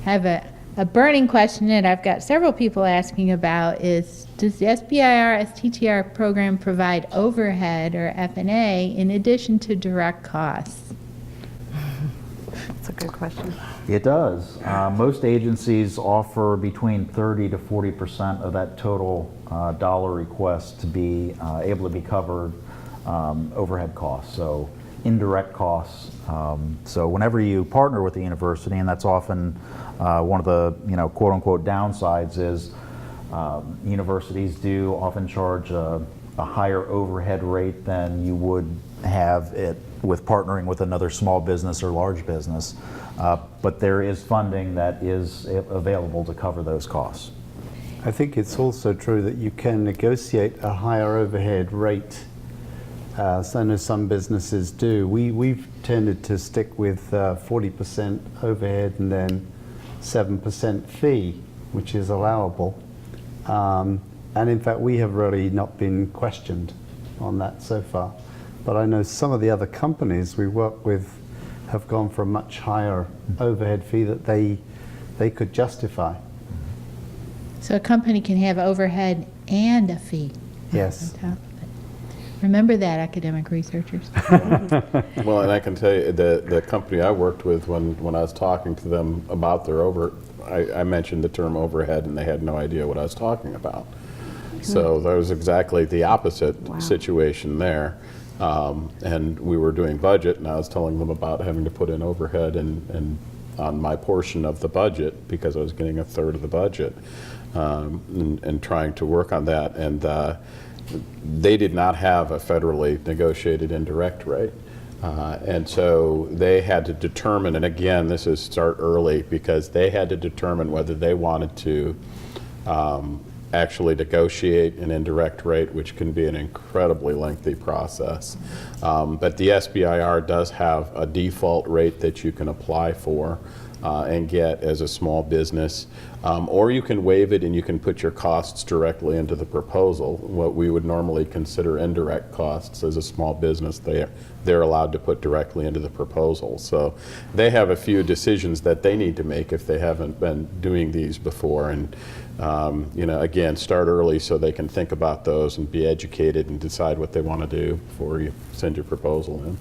have a burning question that I've got several people asking about is, does the SBIR STTR program provide overhead or F&A in addition to direct costs? That's a good question. It does. Most agencies offer between 30 to 40% of that total dollar request to be able to be covered overhead costs, so indirect costs. So whenever you partner with the university, and that's often one of the quote-unquote downsides is universities do often charge a higher overhead rate than you would have it with partnering with another small business or large business. But there is funding that is available to cover those costs. I think it's also true that you can negotiate a higher overhead rate. So I know some businesses do. We've tended to stick with 40% overhead and then 7% fee, which is allowable. And in fact, we have really not been questioned on that so far. But I know some of the other companies we work with have gone for a much higher overhead fee that they could justify. So a company can have overhead and a fee. Yes. On top of it. Remember that, academic researchers. Well, and I can tell you, the company I worked with, when I was talking to them about their I mentioned the term overhead, and they had no idea what I was talking about. So that was exactly the opposite situation there. And we were doing budget, and I was telling them about having to put in overhead and on my portion of the budget, because I was getting a third of the budget, and trying to work on that. And they did not have a federally negotiated indirect rate. And so they had to determine, and again, this is start early, because they had to determine whether they wanted to actually negotiate an indirect rate, which can be an incredibly lengthy process. But the SBIR does have a default rate that you can apply for and get as a small business. Or you can waive it and you can put your costs directly into the proposal. What we would normally consider indirect costs as a small business, they're allowed to put directly into the proposal. So they have a few decisions that they need to make if they haven't been doing these before. And again, start early so they can think about those and be educated and decide what they want to do before you send your proposal in.